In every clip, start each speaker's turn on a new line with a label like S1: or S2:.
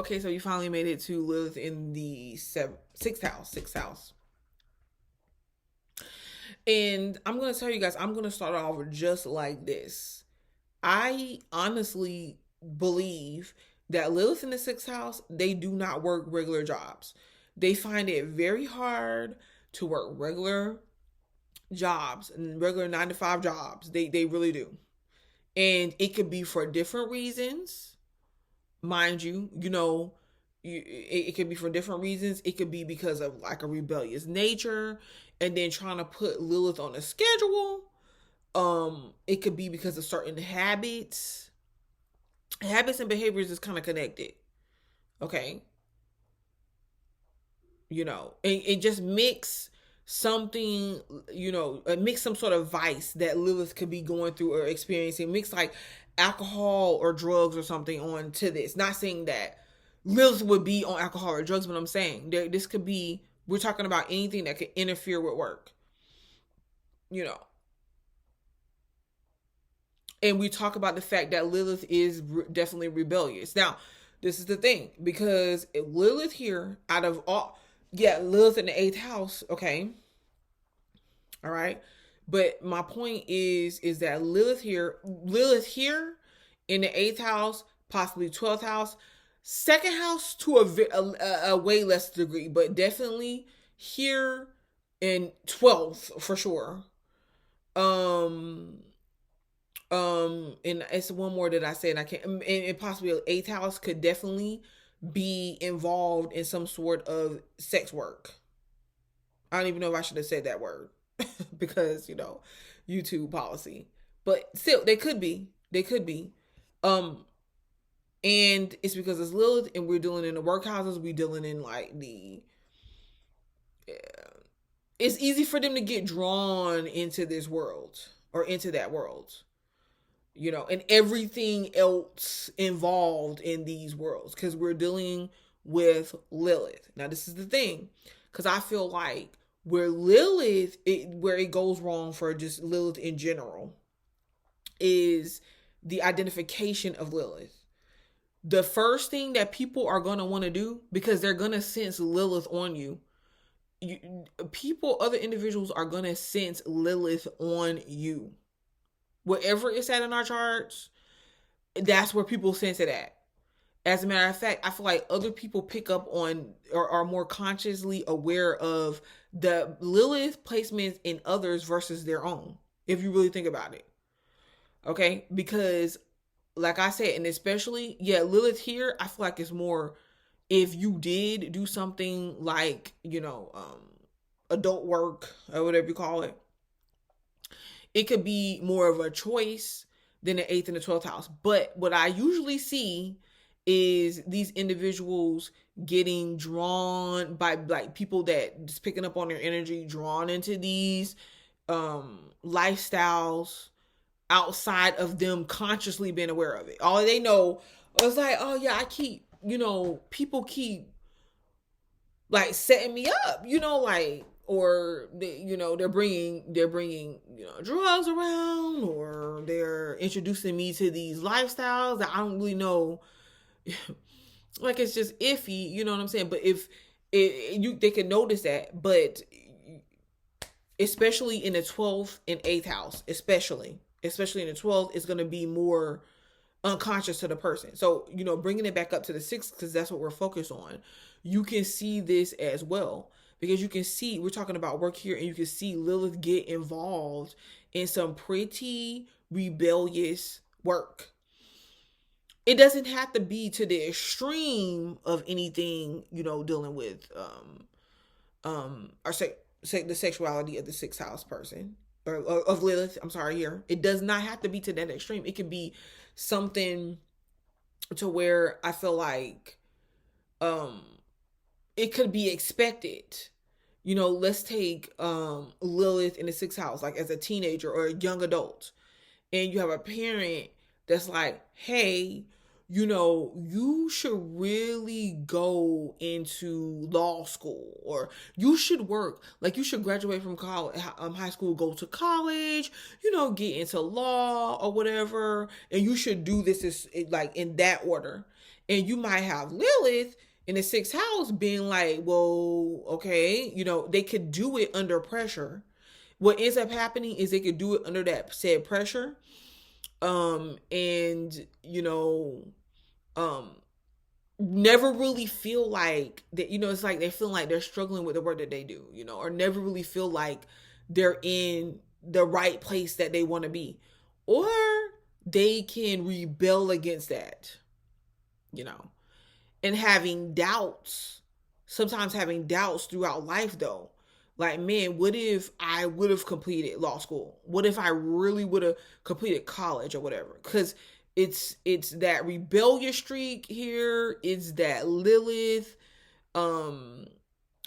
S1: Okay, so you finally made it to Lilith in the sixth house. Sixth house. And I'm going to tell you guys, I'm going to start off just like this. I honestly believe that Lilith in the sixth house, they do not work regular jobs. They find it very hard to work regular jobs and regular 9 to 5 jobs. They really do. And it could be for different reasons, mind you. It could be for different reasons. It could be because of like a rebellious nature, and then trying to put Lilith on a schedule. It could be because of certain habits. Habits and behaviors is kind of connected. Okay. It just mix something, mix some sort of vice that Lilith could be going through or experiencing. Mix like alcohol or drugs or something on to this. Not saying that Lilith would be on alcohol or drugs, but I'm saying this could be, we're talking about anything that could interfere with work. And we talk about the fact that Lilith is definitely rebellious. Now, this is the thing, because Lilith here, out of all, Lilith in the 8th house, okay, all right, but my point is that Lilith here in the 8th house, possibly 12th house, 2nd house to a way less degree, but definitely here in 12th for sure. And it's one more that I said I can't, and possibly an 8th house could definitely be involved in some sort of sex work. I don't even know if I should have said that word because YouTube policy, but still they could be. And it's because it's Lilith, and we're dealing in the workhouses. We're dealing in like it's easy for them to get drawn into this world or into that world. And everything else involved in these worlds, because we're dealing with Lilith. Now, this is the thing, because I feel like where it goes wrong for just Lilith in general is the identification of Lilith. The first thing that people are going to want to do, because they're going to sense Lilith on you, other individuals are going to sense Lilith on you. Wherever it's at in our charts, that's where people sense it at. As a matter of fact, I feel like other people pick up on or are more consciously aware of the Lilith placements in others versus their own, if you really think about it. Okay? Because, like I said, and especially, Lilith here, I feel like it's more, if you did do something like, adult work or whatever you call it, it could be more of a choice than the 8th and the 12th house. But what I usually see is these individuals getting drawn by like people that just picking up on their energy, drawn into these lifestyles outside of them consciously being aware of it. All they know is like, oh yeah, I keep, people keep like setting me up, like, or they're bringing drugs around, or they're introducing me to these lifestyles that I don't really know. Like, it's just iffy, you know what I'm saying? But if they can notice that, but especially in the 12th and 8th house, especially in the 12th, it's going to be more unconscious to the person. So, bringing it back up to the 6th, because that's what we're focused on, you can see this as well. Because you can see, we're talking about work here, and you can see Lilith get involved in some pretty rebellious work. It doesn't have to be to the extreme of anything, dealing with the sexuality of the 6th house person, or of Lilith. I'm sorry here. It does not have to be to that extreme. It could be something to where I feel like it could be expected. Let's take Lilith in the 6th house, like as a teenager or a young adult, and you have a parent that's like, hey, you should really go into law school, or you should work, like you should graduate from college, high school, go to college, get into law or whatever, and you should do this like in that order. And you might have Lilith in the sixth house being like, well, okay, they could do it under pressure. What ends up happening is they could do it under that said pressure. And um never really feel like that, it's like they feel like they're struggling with the work that they do, or never really feel like they're in the right place that they want to be. Or they can rebel against that, and sometimes having doubts throughout life though. Like, man, what if I would have completed law school? What if I really would have completed college or whatever? Because it's that rebellious streak here. It's that Lilith, um,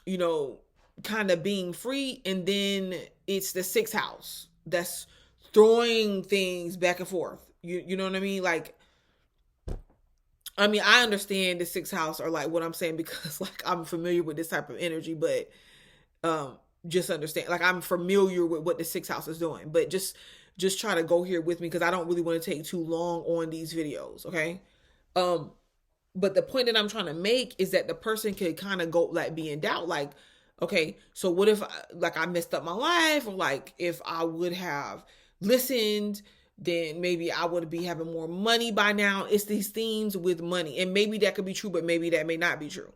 S1: you know, kind of being free, and then it's the sixth house that's throwing things back and forth. You know what I mean? Like, I mean, I understand the sixth house or like what I'm saying because like I'm familiar with this type of energy, but just understand, like, I'm familiar with what the sixth house is doing, but just try to go here with me because I don't really want to take too long on these videos. Okay. But the point that I'm trying to make is that the person could kind of go like be in doubt, like, okay, so what if I messed up my life, or like if I would have listened, then maybe I would be having more money by now. It's these themes with money, and maybe that could be true, but maybe that may not be true,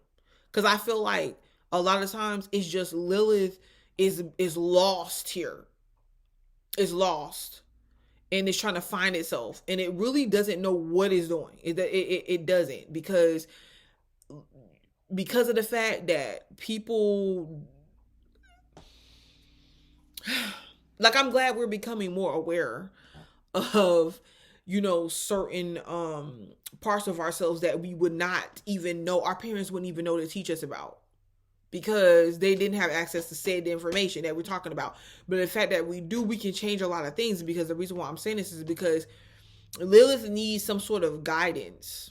S1: because I feel like a lot of times it's just Lilith is lost here. It's lost and it's trying to find itself, and it really doesn't know what it's doing. It doesn't, because of the fact that people, like, I'm glad we're becoming more aware of certain parts of ourselves that we would not even know, our parents wouldn't even know to teach us about, because they didn't have access to said information that we're talking about. But the fact that we do, we can change a lot of things, because the reason why I'm saying this is because Lilith needs some sort of guidance.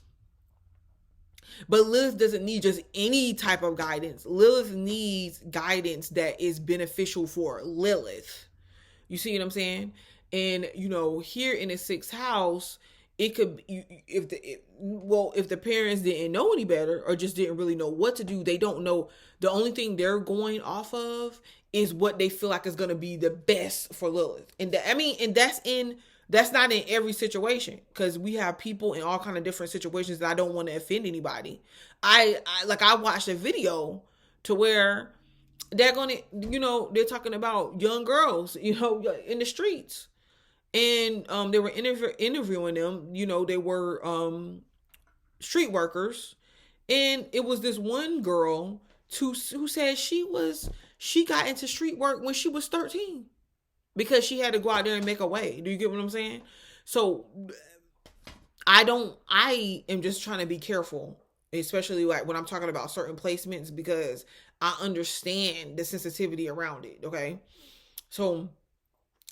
S1: But Lilith doesn't need just any type of guidance. Lilith needs guidance that is beneficial for Lilith. You see what I'm saying? And here in the sixth house, it could, if the parents didn't know any better or just didn't really know what to do, they don't know. The only thing they're going off of is what they feel like is going to be the best for Lilith. And that's not in every situation, because we have people in all kind of different situations that I don't want to offend anybody. I watched a video to where they're going to, they're talking about young girls, in the streets. And they were interviewing them. They were street workers. And it was this one girl who said she got into street work when she was 13 because she had to go out there and make a way. Do you get what I'm saying? So I am just trying to be careful, especially like when I'm talking about certain placements, because I understand the sensitivity around it. Okay. So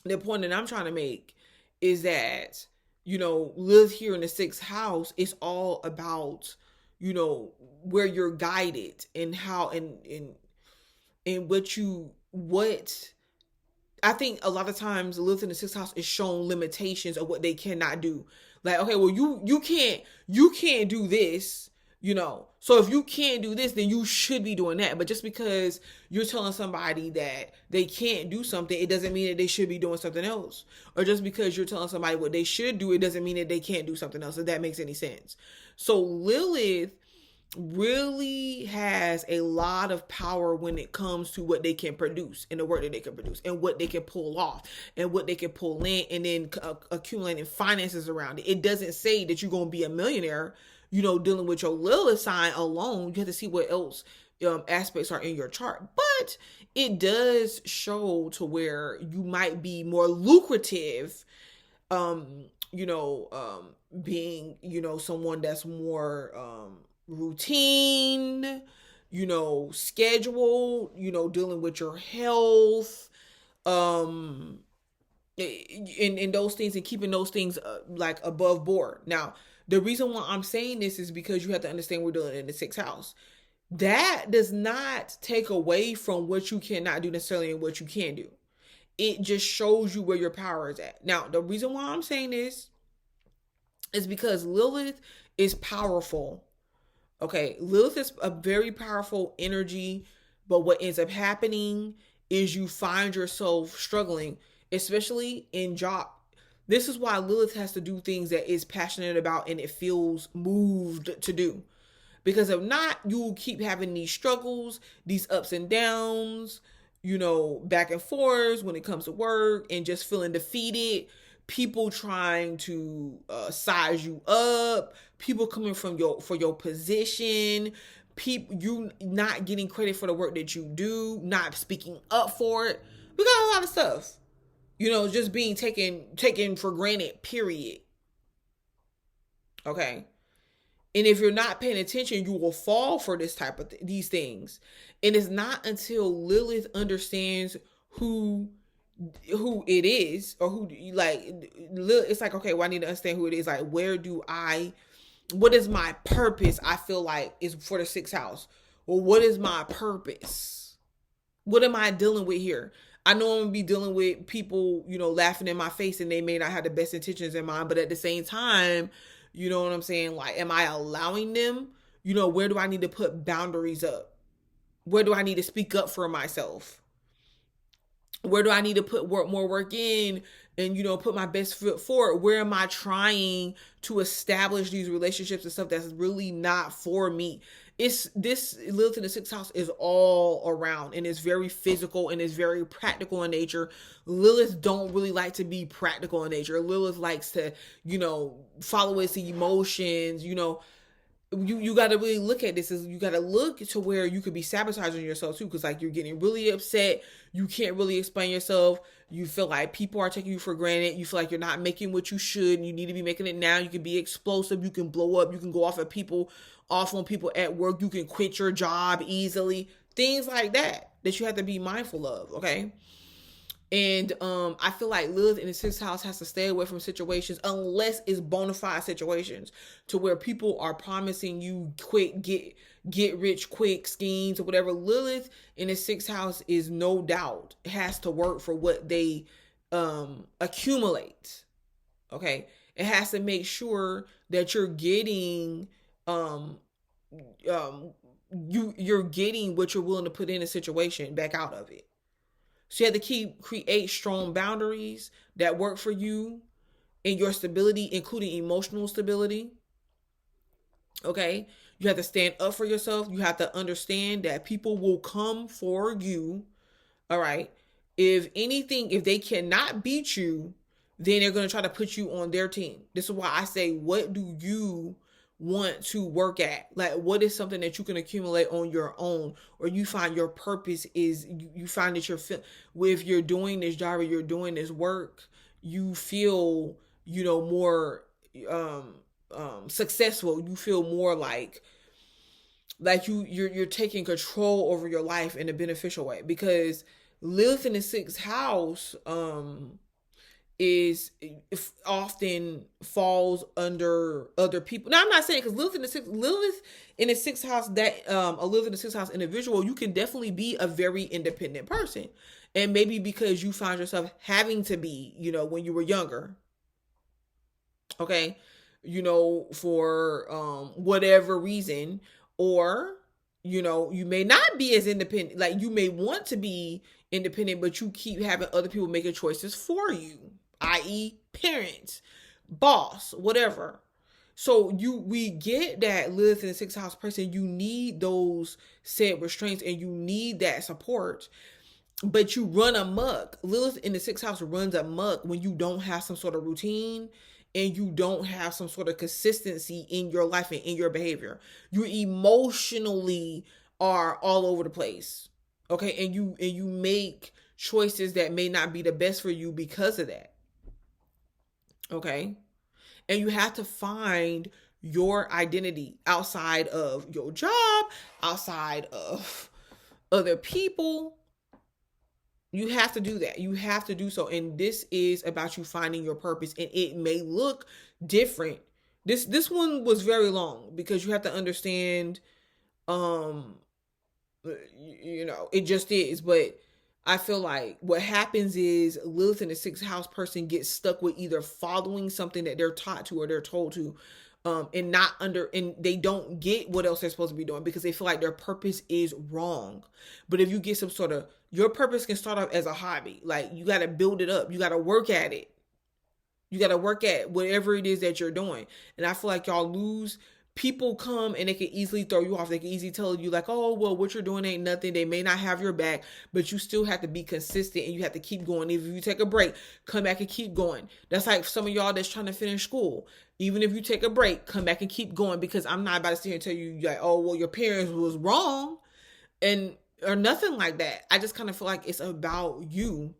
S1: the point that I'm trying to make is that, live here in the sixth house is all about, where you're guided and how, and what I think a lot of times live in the sixth house is shown limitations of what they cannot do. Like, okay, well, you can't do this, so if you can't do this, then you should be doing that. But just because you're telling somebody that they can't do something, it doesn't mean that they should be doing something else. Or just because you're telling somebody what they should do, it doesn't mean that they can't do something else, if that makes any sense. So Lilith really has a lot of power when it comes to what they can produce and the work that they can produce and what they can pull off and what they can pull in, and then accumulating finances around it. It doesn't say that you're going to be a millionaire, dealing with your Lilith sign alone. You have to see what else aspects are in your chart. But it does show to where you might be more lucrative, being, someone that's more routine, schedule, dealing with your health, and those things, and keeping those things like above board. Now, the reason why I'm saying this is because you have to understand we're dealing in the sixth house. That does not take away from what you cannot do necessarily and what you can do. It just shows you where your power is at. Now, the reason why I'm saying this is because Lilith is powerful Okay, Lilith is a very powerful energy, but what ends up happening is you find yourself struggling, especially in job. This is why Lilith has to do things that is passionate about and it feels moved to do. Because if not, you will keep having these struggles, these ups and downs, back and forth when it comes to work and just feeling defeated. People trying to size you up, people coming from your position, people you not getting credit for the work that you do, not speaking up for it. We got a lot of stuff, just being taken for granted. Period. Okay. And if you're not paying attention, you will fall for this type of these things. And it's not until Lilith understands who it is, or who, like, it's like, okay, well, I need to understand who it is. Like, what is my purpose? I feel like is for the sixth house. Well, what is my purpose? What am I dealing with here? I know I'm gonna be dealing with people, laughing in my face, and they may not have the best intentions in mind, but at the same time, you know what I'm saying? Like, am I allowing them? Where do I need to put boundaries up? Where do I need to speak up for myself? Where do I need to put more work in and, put my best foot forward? Where am I trying to establish these relationships and stuff that's really not for me? It's this Lilith in the sixth house is all around, and it's very physical and it's very practical in nature. Lilith don't really like to be practical in nature. Lilith likes to, follow its emotions, you got to really look at this. You got to look to where you could be sabotaging yourself too, because like you're getting really upset, you can't really explain yourself, you feel like people are taking you for granted, you feel like you're not making what you should, and you need to be making it now. You can be explosive, you can blow up, you can go off on people at work, you can quit your job easily, things like that you have to be mindful of. Okay. And I feel like Lilith in the sixth house has to stay away from situations unless it's bona fide situations to where people are promising you quick get rich quick schemes or whatever. Lilith in the sixth house is no doubt has to work for what they accumulate. Okay, it has to make sure that you're getting you're getting what you're willing to put in a situation back out of it. So you have to create strong boundaries that work for you and your stability, including emotional stability. Okay. You have to stand up for yourself. You have to understand that people will come for you. All right. If they cannot beat you, then they're going to try to put you on their team. This is why I say, what do you want to work at? Like, what is something that you can accumulate on your own, or you find your purpose is, you find that if you're doing this job or you're doing this work, you feel, more successful. You feel more like you're taking control over your life in a beneficial way, because Lilith in the sixth house is often falls under other people. Now, I'm not saying, because Lilith in the sixth house, that a Lilith in the sixth house individual, you can definitely be a very independent person, and maybe because you find yourself having to be, when you were younger. Okay, for whatever reason, or you may not be as independent. Like, you may want to be independent, but you keep having other people making choices for you, i.e. parents, boss, whatever. So we get that Lilith in the sixth house person, you need those set restraints and you need that support, but you run amok. Lilith in the sixth house runs amok when you don't have some sort of routine and you don't have some sort of consistency in your life and in your behavior. You emotionally are all over the place. Okay. And you make choices that may not be the best for you because of that. Okay. And you have to find your identity outside of your job, outside of other people. You have to do that. You have to do so. And this is about you finding your purpose. And it may look different. This one was very long because you have to understand, it just is. But I feel like what happens is Lilith in the sixth house person gets stuck with either following something that they're taught to or they're told to, and not under, and they don't get what else they're supposed to be doing because they feel like their purpose is wrong. But if you get some sort of, your purpose can start off as a hobby. Like, you got to build it up. You got to work at it. You got to work at whatever it is that you're doing. And I feel like y'all lose. People come and they can easily throw you off. They can easily tell you like, oh, well, what you're doing ain't nothing. They may not have your back, but you still have to be consistent and you have to keep going. Even if you take a break, come back and keep going. That's like some of y'all that's trying to finish school. Even if you take a break, come back and keep going, because I'm not about to sit here and tell you like, oh, well, your parents was wrong and or nothing like that. I just kind of feel like it's about you.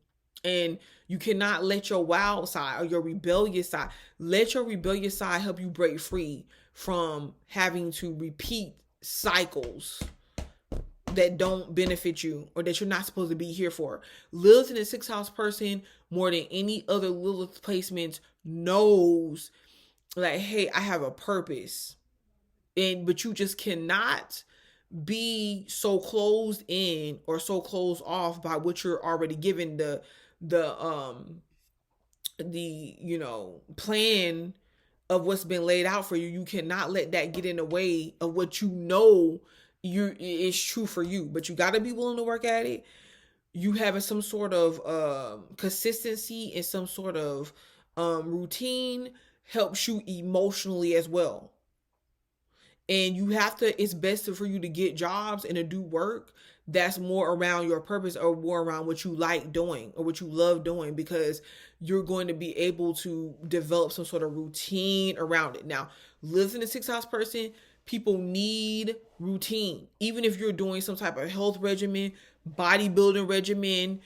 S1: And you cannot let your wild side or your rebellious side, let your rebellious side help you break free from having to repeat cycles that don't benefit you or that you're not supposed to be here for. Lilith in the 6th house person, more than any other Lilith placements, knows like, hey, I have a purpose. But you just cannot be so closed in or so closed off by what you're already given, the plan of what's been laid out for you. You cannot let that get in the way of what you know is true for you. But you got to be willing to work at it. You having some sort of consistency and some sort of routine helps you emotionally as well. And you have to, it's best for you to get jobs and to do work that's more around your purpose or more around what you like doing or what you love doing, because you're going to be able to develop some sort of routine around it. Now, lives in a 6th house person, people need routine. Even if you're doing some type of health regimen, bodybuilding regimen,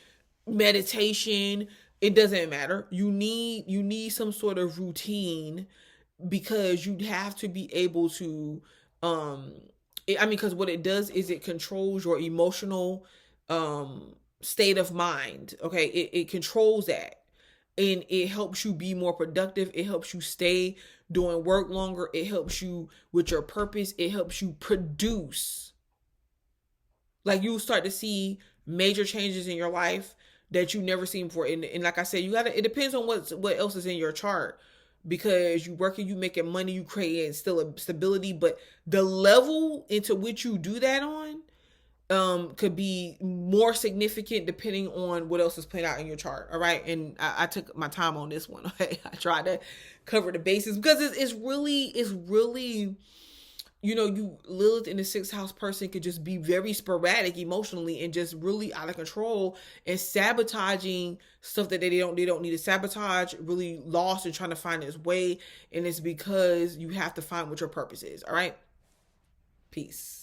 S1: meditation, it doesn't matter. You need some sort of routine, because you have to be able to because what it does is it controls your emotional state of mind. Okay, it controls that, and it helps you be more productive. It helps you stay doing work longer. It helps you with your purpose. It helps you produce. Like, you start to see major changes in your life that you never seen before. And like I said, it depends on what else is in your chart, because you working, you making money, you creating still a stability, but the level into which you do that on could be more significant depending on what else is playing out in your chart. All right. And I took my time on this one. Okay? I tried to cover the bases because it's really, you Lilith in the 6th house person could just be very sporadic emotionally and just really out of control and sabotaging stuff that they don't need to sabotage, really lost and trying to find its way. And it's because you have to find what your purpose is. All right. Peace.